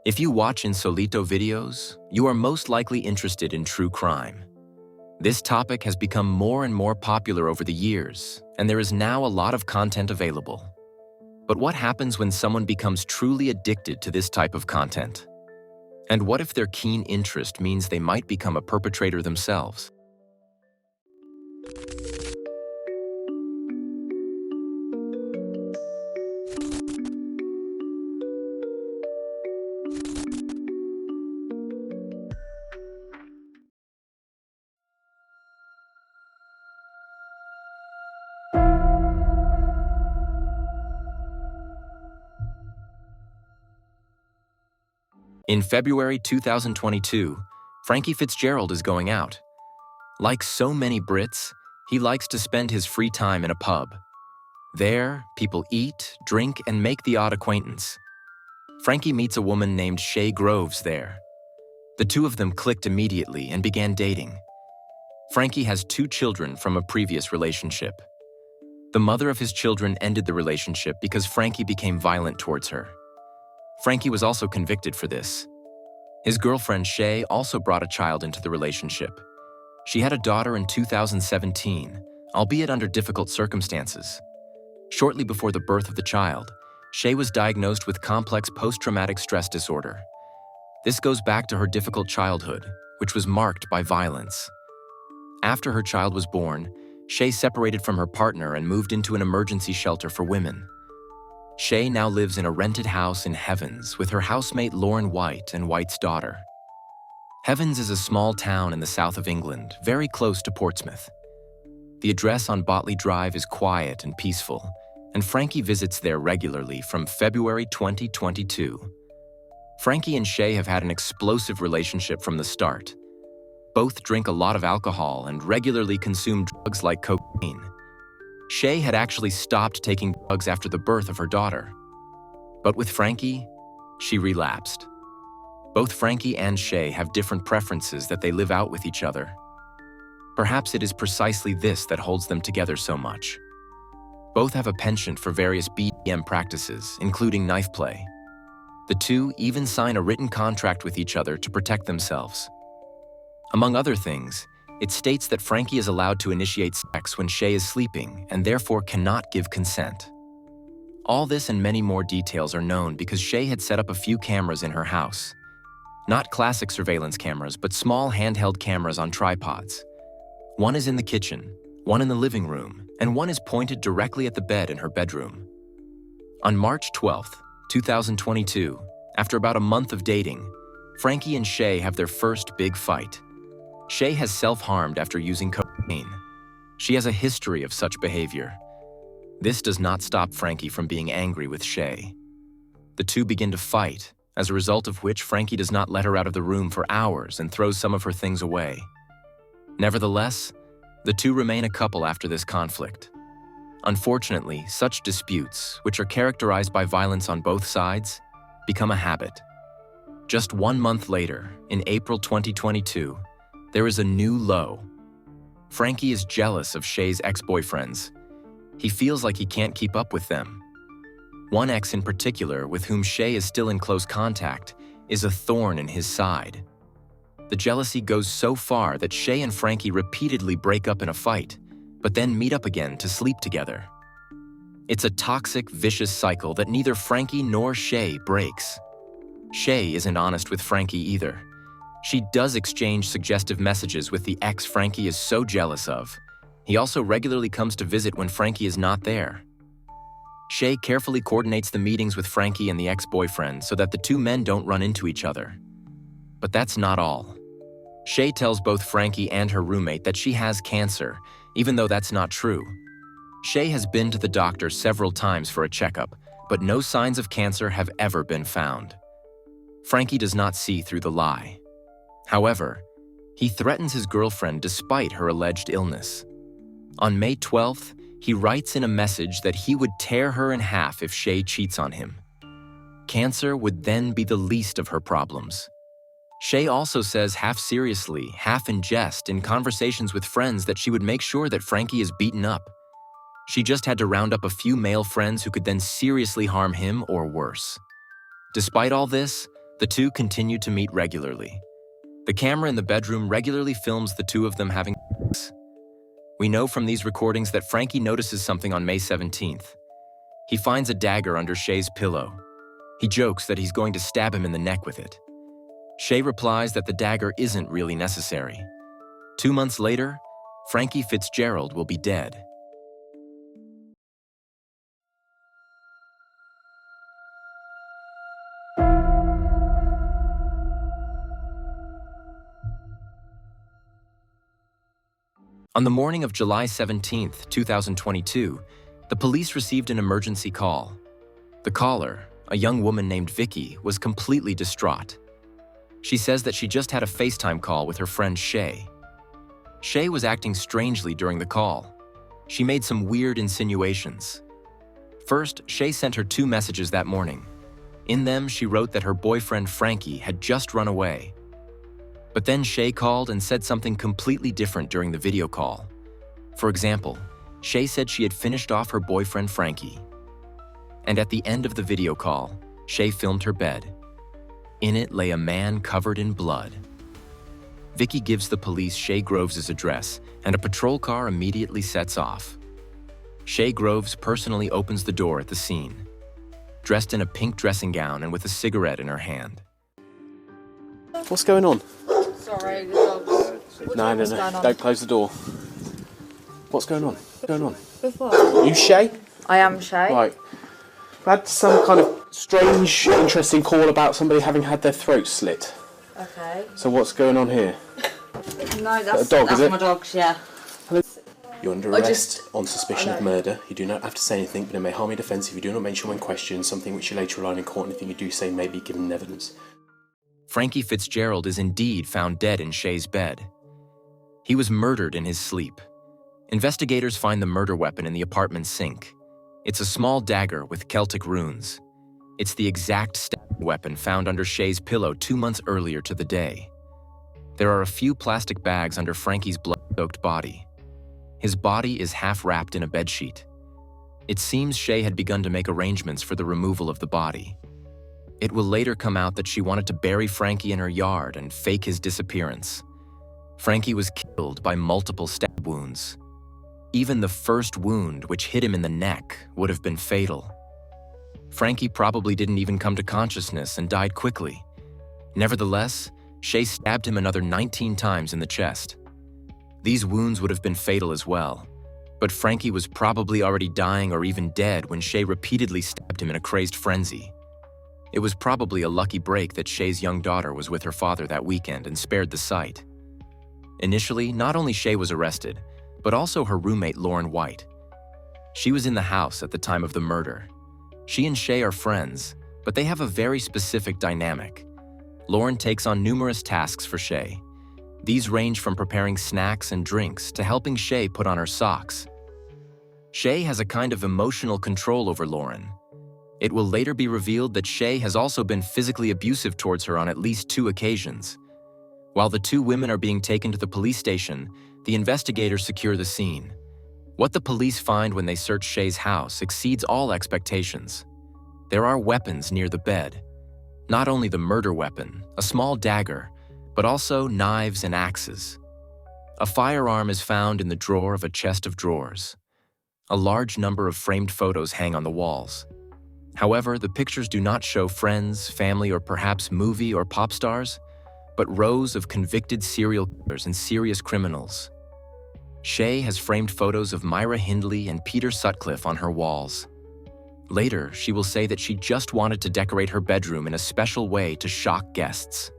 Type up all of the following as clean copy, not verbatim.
If you watch Insolito videos, you are most likely interested in true crime. This topic has become more and more popular over the years, and there is now a lot of content available. But what happens when someone becomes truly addicted to this type of content? And what if their keen interest means they might become a perpetrator themselves? In February 2022, Frankie Fitzgerald is going out. Like so many Brits, he likes to spend his free time in a pub. There, people eat, drink, and make the odd acquaintance. Frankie meets a woman named Shaye Groves there. The two of them clicked immediately and began dating. Frankie has 2 children from a previous relationship. The mother of his children ended the relationship because Frankie became violent towards her. Frankie was also convicted for this. His girlfriend Shaye also brought a child into the relationship. She had a daughter in 2017, albeit under difficult circumstances. Shortly before the birth of the child, Shaye was diagnosed with complex post-traumatic stress disorder. This goes back to her difficult childhood, which was marked by violence. After her child was born, Shaye separated from her partner and moved into an emergency shelter for women. Shaye now lives in a rented house in Heavens with her housemate Lauren White and White's daughter. Heavens is a small town in the south of England, very close to Portsmouth. The address on Botley Drive is quiet and peaceful, and Frankie visits there regularly from February 2022. Frankie and Shaye have had an explosive relationship from the start. Both drink a lot of alcohol and regularly consume drugs like cocaine. Shaye had actually stopped taking drugs after the birth of her daughter. But with Frankie, she relapsed. Both Frankie and Shaye have different preferences that they live out with each other. Perhaps it is precisely this that holds them together so much. Both have a penchant for various BDSM practices, including knife play. The two even sign a written contract with each other to protect themselves. Among other things, it states that Frankie is allowed to initiate sex when Shaye is sleeping and therefore cannot give consent. All this and many more details are known because Shaye had set up a few cameras in her house. Not classic surveillance cameras, but small handheld cameras on tripods. One is in the kitchen, one in the living room, and one is pointed directly at the bed in her bedroom. On March 12, 2022, after about a month of dating, Frankie and Shaye have their first big fight. Shaye has self-harmed after using cocaine. She has a history of such behavior. This does not stop Frankie from being angry with Shaye. The two begin to fight, as a result of which Frankie does not let her out of the room for hours and throws some of her things away. Nevertheless, the two remain a couple after this conflict. Unfortunately, such disputes, which are characterized by violence on both sides, become a habit. Just 1 month later, in April 2022, there is a new low. Frankie is jealous of Shaye's ex-boyfriends. He feels like he can't keep up with them. One ex in particular, with whom Shaye is still in close contact, is a thorn in his side. The jealousy goes so far that Shaye and Frankie repeatedly break up in a fight, but then meet up again to sleep together. It's a toxic, vicious cycle that neither Frankie nor Shaye breaks. Shaye isn't honest with Frankie either. She does exchange suggestive messages with the ex Frankie is so jealous of. He also regularly comes to visit when Frankie is not there. Shaye carefully coordinates the meetings with Frankie and the ex-boyfriend so that the two men don't run into each other. But that's not all. Shaye tells both Frankie and her roommate that she has cancer, even though that's not true. Shaye has been to the doctor several times for a checkup, but no signs of cancer have ever been found. Frankie does not see through the lie. However, he threatens his girlfriend despite her alleged illness. On May 12th, he writes in a message that he would tear her in half if Shaye cheats on him. Cancer would then be the least of her problems. Shaye also says half seriously, half in jest in conversations with friends that she would make sure that Frankie is beaten up. She just had to round up a few male friends who could then seriously harm him or worse. Despite all this, The two continued to meet regularly. The camera in the bedroom regularly films the two of them having sex. We know from these recordings that Frankie notices something on May 17th. He finds a dagger under Shaye's pillow. He jokes that he's going to stab him in the neck with it. Shaye replies that the dagger isn't really necessary. 2 months later, Frankie Fitzgerald will be dead. On the morning of July 17, 2022, the police received an emergency call. The caller, a young woman named Vicky, was completely distraught. She says that she just had a FaceTime call with her friend Shaye. Shaye was acting strangely during the call. She made some weird insinuations. First, Shaye sent her 2 messages that morning. In them, she wrote that her boyfriend Frankie had just run away. But then Shaye called and said something completely different during the video call. For example, Shaye said she had finished off her boyfriend Frankie. And at the end of the video call, Shaye filmed her bed. In it lay a man covered in blood. Vicky gives the police Shaye Groves' address, and a patrol car immediately sets off. Shaye Groves personally opens the door at the scene, dressed in a pink dressing gown and with a cigarette in her hand. What's going on? Sorry, the dogs. No. Don't close the door. What's going on? What's going on? With what? Are you Shaye? I am Shaye. Right. I've had some kind of strange, interesting call about somebody having had their throat slit. Okay. So what's going on here? No, that's, a dog, that's is it? my dogs, yeah. You're under arrest on suspicion of murder. You do not have to say anything, but it may harm your defence if you do not mention when questioned something which you later rely on in court. Anything you do say may be given evidence. Frankie Fitzgerald is indeed found dead in Shaye's bed. He was murdered in his sleep. Investigators find the murder weapon in the apartment sink. It's a small dagger with Celtic runes. It's the exact stabbing weapon found under Shaye's pillow 2 months earlier to the day. There are a few plastic bags under Frankie's blood-soaked body. His body is half wrapped in a bedsheet. It seems Shaye had begun to make arrangements for the removal of the body. It will later come out that she wanted to bury Frankie in her yard and fake his disappearance. Frankie was killed by multiple stab wounds. Even the first wound, which hit him in the neck, would have been fatal. Frankie probably didn't even come to consciousness and died quickly. Nevertheless, Shaye stabbed him another 19 times in the chest. These wounds would have been fatal as well, but Frankie was probably already dying or even dead when Shaye repeatedly stabbed him in a crazed frenzy. It was probably a lucky break that Shaye's young daughter was with her father that weekend and spared the sight. Initially, not only Shaye was arrested, but also her roommate Lauren White. She was in the house at the time of the murder. She and Shaye are friends, but they have a very specific dynamic. Lauren takes on numerous tasks for Shaye. These range from preparing snacks and drinks to helping Shaye put on her socks. Shaye has a kind of emotional control over Lauren. It will later be revealed that Shaye has also been physically abusive towards her on at least 2 occasions. While the 2 women are being taken to the police station, the investigators secure the scene. What the police find when they search Shaye's house exceeds all expectations. There are weapons near the bed. Not only the murder weapon, a small dagger, but also knives and axes. A firearm is found in the drawer of a chest of drawers. A large number of framed photos hang on the walls. However, the pictures do not show friends, family, or perhaps movie or pop stars, but rows of convicted serial killers and serious criminals. Shaye has framed photos of Myra Hindley and Peter Sutcliffe on her walls. Later, she will say that she just wanted to decorate her bedroom in a special way to shock guests.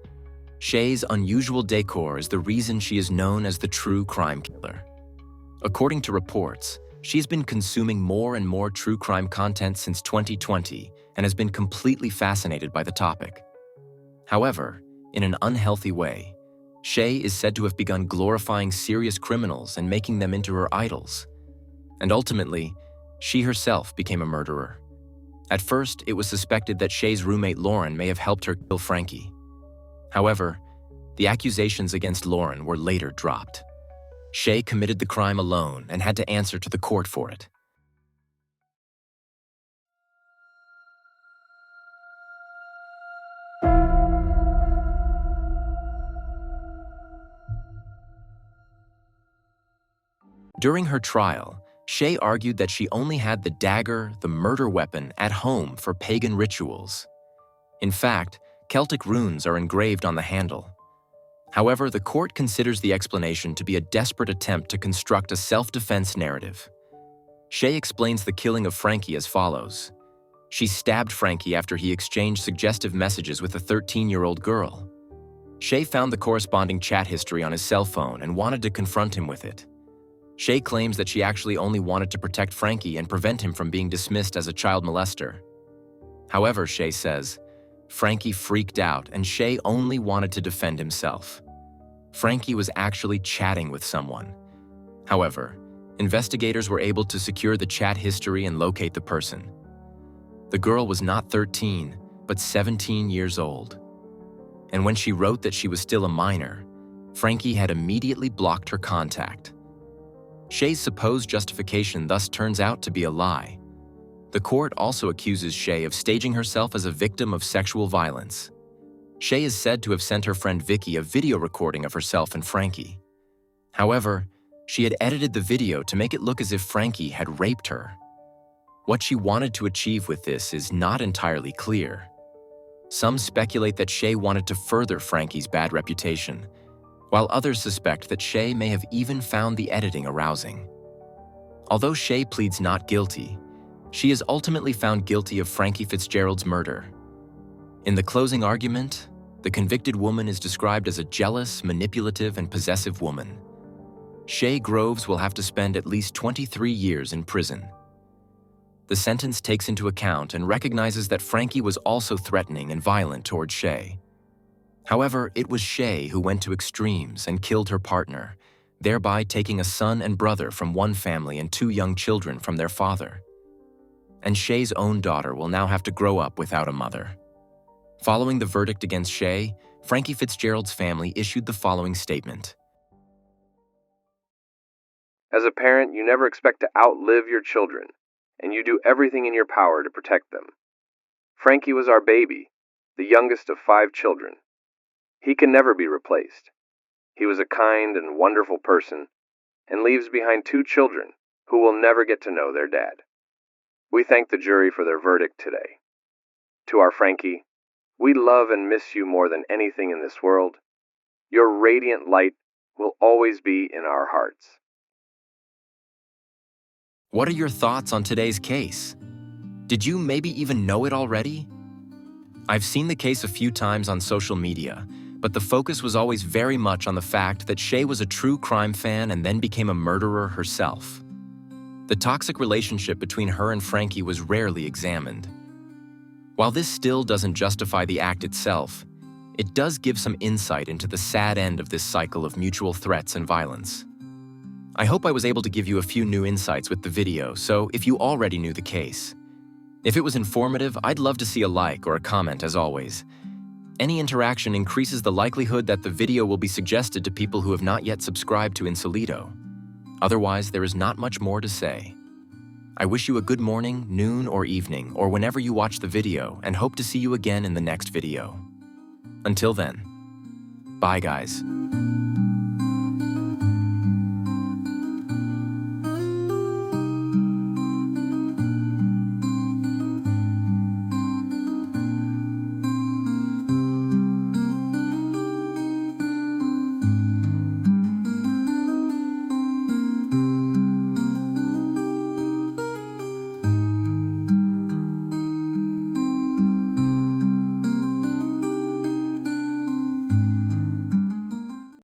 Shaye's unusual decor is the reason she is known as the true crime killer. According to reports, she's been consuming more and more true crime content since 2020 and has been completely fascinated by the topic. However, in an unhealthy way, Shaye is said to have begun glorifying serious criminals and making them into her idols. And ultimately, she herself became a murderer. At first, it was suspected that Shaye's roommate Lauren may have helped her kill Frankie. However, the accusations against Lauren were later dropped. Shaye committed the crime alone and had to answer to the court for it. During her trial, Shaye argued that she only had the dagger, the murder weapon, at home for pagan rituals. In fact, Celtic runes are engraved on the handle. However, the court considers the explanation to be a desperate attempt to construct a self-defense narrative. Shaye explains the killing of Frankie as follows. She stabbed Frankie after he exchanged suggestive messages with a 13-year-old girl. Shaye found the corresponding chat history on his cell phone and wanted to confront him with it. Shaye claims that she actually only wanted to protect Frankie and prevent him from being dismissed as a child molester. However, Shaye says, Frankie freaked out and Shaye only wanted to defend himself. Frankie was actually chatting with someone. However, investigators were able to secure the chat history and locate the person. The girl was not 13, but 17 years old. And when she wrote that she was still a minor, Frankie had immediately blocked her contact. Shaye's supposed justification thus turns out to be a lie. The court also accuses Shaye of staging herself as a victim of sexual violence. Shaye is said to have sent her friend Vicky a video recording of herself and Frankie. However, she had edited the video to make it look as if Frankie had raped her. What she wanted to achieve with this is not entirely clear. Some speculate that Shaye wanted to further Frankie's bad reputation, while others suspect that Shaye may have even found the editing arousing. Although Shaye pleads not guilty, she is ultimately found guilty of Frankie Fitzgerald's murder. In the closing argument, the convicted woman is described as a jealous, manipulative, and possessive woman. Shaye Groves will have to spend at least 23 years in prison. The sentence takes into account and recognizes that Frankie was also threatening and violent toward Shaye. However, it was Shaye who went to extremes and killed her partner, thereby taking a son and brother from one family and 2 young children from their father. And Shaye's own daughter will now have to grow up without a mother. Following the verdict against Shaye, Frankie Fitzgerald's family issued the following statement. As a parent, you never expect to outlive your children, and you do everything in your power to protect them. Frankie was our baby, the youngest of 5 children. He can never be replaced. He was a kind and wonderful person, and leaves behind 2 children who will never get to know their dad. We thank the jury for their verdict today. To our Frankie, we love and miss you more than anything in this world. Your radiant light will always be in our hearts. What are your thoughts on today's case? Did you maybe even know it already? I've seen the case a few times on social media, but the focus was always very much on the fact that Shaye was a true crime fan and then became a murderer herself. The toxic relationship between her and Frankie was rarely examined. While this still doesn't justify the act itself, it does give some insight into the sad end of this cycle of mutual threats and violence. I hope I was able to give you a few new insights with the video, so if you already knew the case. If it was informative, I'd love to see a like or a comment as always. Any interaction increases the likelihood that the video will be suggested to people who have not yet subscribed to Insolito. Otherwise, there is not much more to say. I wish you a good morning, noon, or evening, or whenever you watch the video, and hope to see you again in the next video. Until then, bye guys.